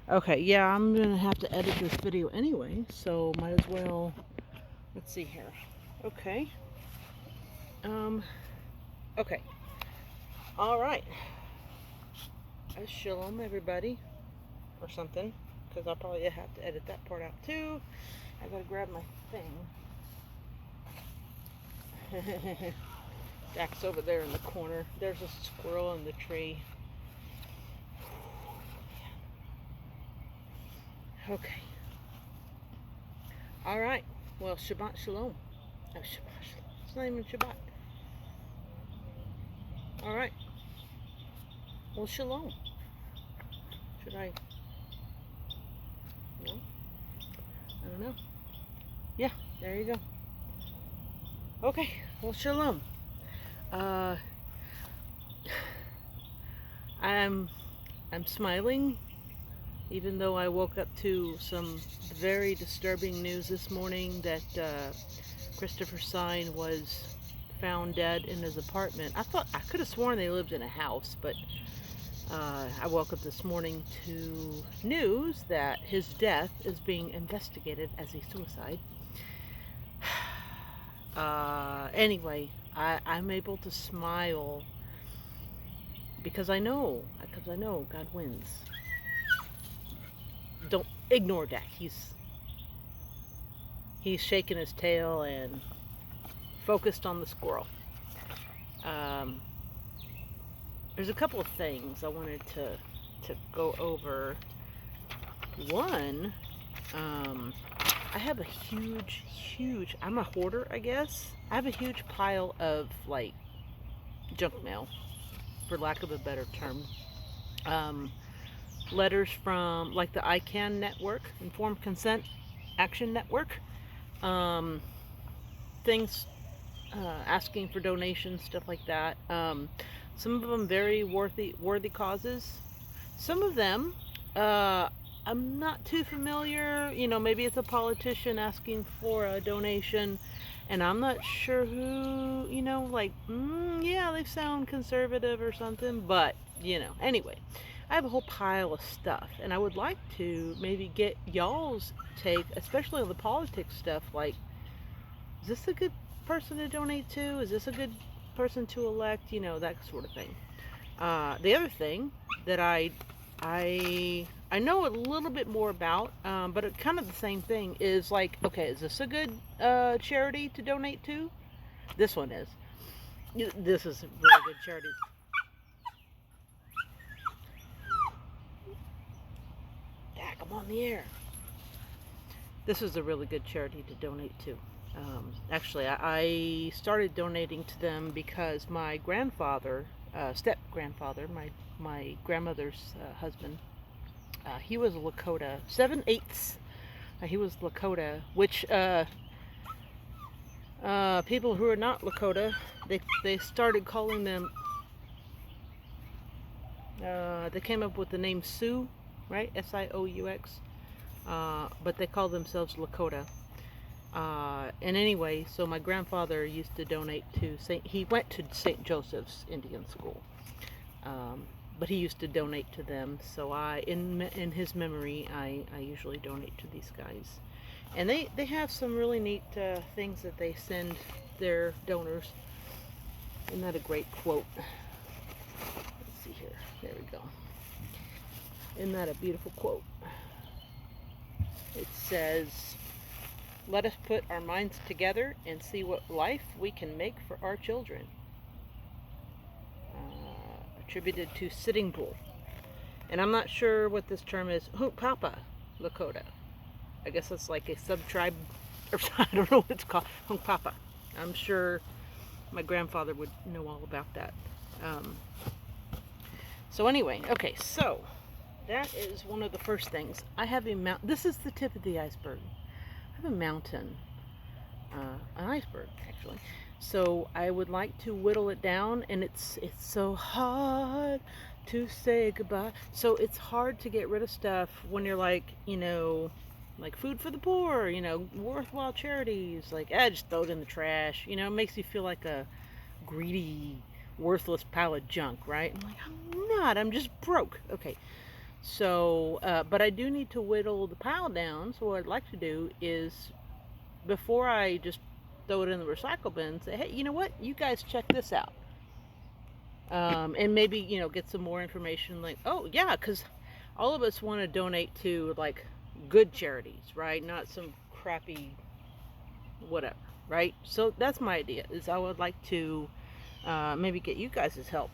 Okay, yeah, I'm gonna have to edit this video anyway, so might as well. Let's see here. Okay. Um. Okay. All right. Shalom, everybody, or something, because I'll probably have to edit that part out too. I gotta grab my thing. Jack's over there in the corner. There's a squirrel in the tree. Okay. All right. Well, Shabbat Shalom. Oh, Shabbat Shalom. It's not even Shabbat. All right. Well, Shalom. Should I? No. I don't know. Yeah. There you go. Okay. Well, Shalom. Uh, I'm smiling, even though I woke up to some very disturbing news this morning that Christopher Sign was found dead in his apartment. I could have sworn they lived in a house, but I woke up this morning to news that his death is being investigated as a suicide. Anyway, I'm able to smile because I know God wins. Don't ignore that. He's shaking his tail and focused on the squirrel. There's a couple of things I wanted to go over. One, I have a huge, I'm a hoarder, I guess. I have a huge pile of, like, junk mail, for lack of a better term. Letters from, like, the ICANN network, Informed Consent Action Network. Things asking for donations, stuff like that. Some of them very worthy causes. Some of them, I'm not too familiar. Maybe it's a politician asking for a donation, and I'm not sure who. Like, yeah, they sound conservative or something. But anyway, I have a whole pile of stuff, and I would like to maybe get y'all's take, especially on the politics stuff. Like, is this a good person to donate to? Is this a good person to elect? That sort of thing. The other thing that I know a little bit more about, but it kind of the same thing is, like, okay, is this a good charity to donate to? This one is. This is a really good charity. Dak, I'm on the air. This is a really good charity to donate to. Actually, I started donating to them because my grandfather, step grandfather, my grandmother's husband, he was a Lakota, 7/8. He was Lakota, which people who are not Lakota, they started calling them. They came up with the name Sioux, right? Sioux. But they call themselves Lakota. And anyway, so my grandfather used to donate to he went to St. Joseph's Indian School. But he used to donate to them. So in his memory, I usually donate to these guys. And they have some really neat things that they send their donors. Isn't that a great quote? Let's see here. There we go. Isn't that a beautiful quote? It says, "Let us put our minds together and see what life we can make for our children." Attributed to Sitting Bull. And I'm not sure what this term is. Hunkpapa Lakota. I guess it's like a sub-tribe, or I don't know what it's called. Hunkpapa. I'm sure my grandfather would know all about that. So anyway, okay, so that is one of the first things. I have a mountain. This is the tip of the iceberg. I have a mountain, an iceberg actually. So I would like to whittle it down, and it's so hard to say goodbye. So it's hard to get rid of stuff when you're like, like food for the poor, worthwhile charities. Like, just throw it in the trash. It makes you feel like a greedy, worthless pile of junk, right? I'm like, I'm not. I'm just broke. Okay. So, but I do need to whittle the pile down. So what I'd like to do is, before I just throw it in the recycle bin, say, hey, you know what? You guys check this out. And maybe, get some more information like, oh, yeah, because all of us want to donate to, like, good charities, right? Not some crappy whatever, right? So that's my idea, is I would like to maybe get you guys' help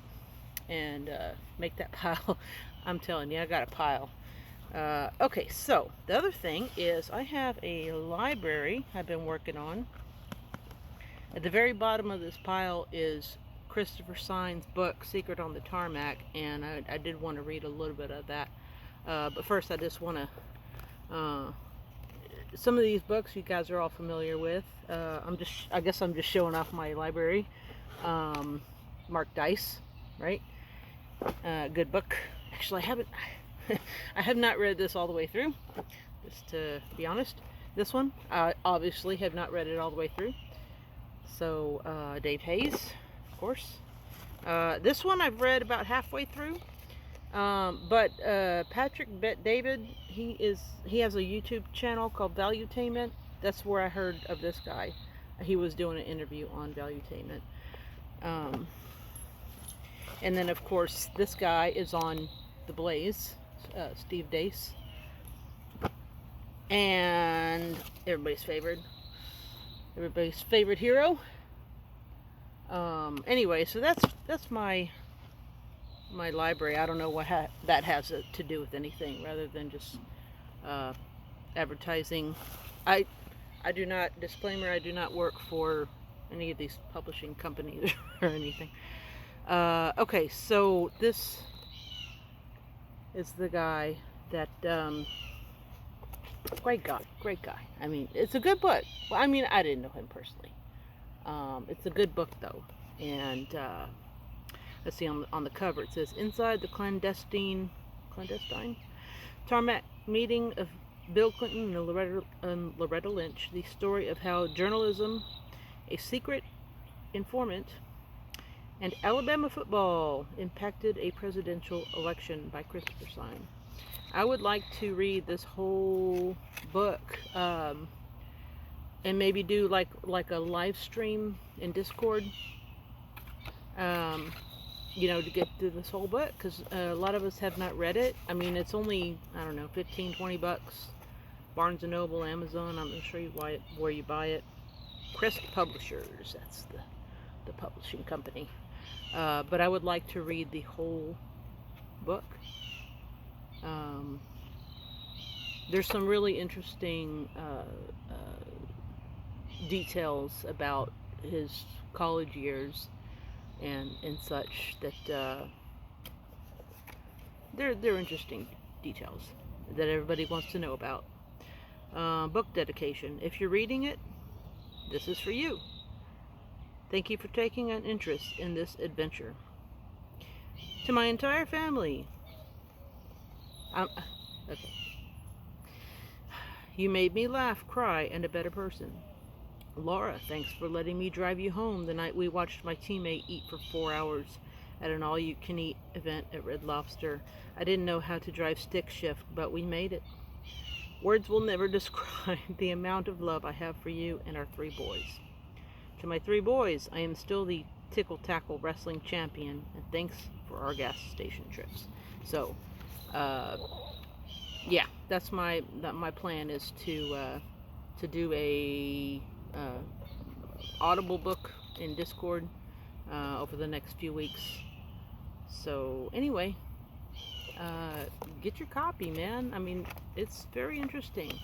and make that pile. I'm telling you, I got a pile. Okay, so the other thing is I have a library I've been working on. At the very bottom of this pile is Christopher Sine's book, Secret on the Tarmac, and I did want to read a little bit of that. But first, I just want to. Some of these books you guys are all familiar with. I guess I'm just showing off my library. Mark Dice, right? Good book. Actually, I have not read this all the way through, just to be honest. This one, I obviously have not read it all the way through. So, Dave Hayes, of course. This one I've read about halfway through. But Patrick Bet-David, he has a YouTube channel called Valuetainment. That's where I heard of this guy. He was doing an interview on Valuetainment. And then, of course, this guy is on The Blaze, Steve Deace. And everybody's favorite hero. Anyway, so that's my library. I don't know what that has to do with anything, rather than just advertising. I do not, disclaimer, I do not work for any of these publishing companies or anything. Okay, so this is the guy that great guy. I mean, it's a good book. Well, I mean, I didn't know him personally. It's a good book though, and let's see, on the cover it says, inside the clandestine tarmac meeting of Bill Clinton and Loretta Lynch, the story of how journalism, a secret informant, and Alabama football impacted a presidential election, by Christopher Sine. I would like to read this whole book, and maybe do like a live stream in Discord, to get through this whole book, because a lot of us have not read it. I mean, it's only, I don't know, 15, 20 bucks. Barnes & Noble, Amazon, I'm going to show you where you buy it. Crest Publishers, that's the publishing company. But I would like to read the whole book. There's some really interesting details about his college years and such that they're interesting details that everybody wants to know about. Book dedication. If you're reading it, this is for you. Thank you for taking an interest in this adventure. To my entire family. Okay. You made me laugh, cry, and a better person. Laura, thanks for letting me drive you home the night we watched my teammate eat for 4 hours at an all-you-can-eat event at Red Lobster. I didn't know how to drive stick shift, but we made it. Words will never describe the amount of love I have for you and our 3 boys. To my 3 boys, I am still the tickle-tackle wrestling champion, and thanks for our gas station trips. So, yeah, that's my plan, is to do a Audible book in Discord over the next few weeks. So anyway, get your copy, man. I mean, it's very interesting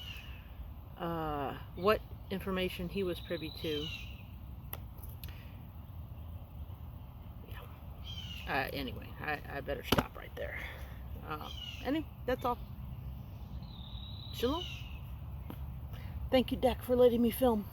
what information he was privy to. Anyway, I better stop right there. Anyway, that's all. Shalom. Thank you, Dak, for letting me film.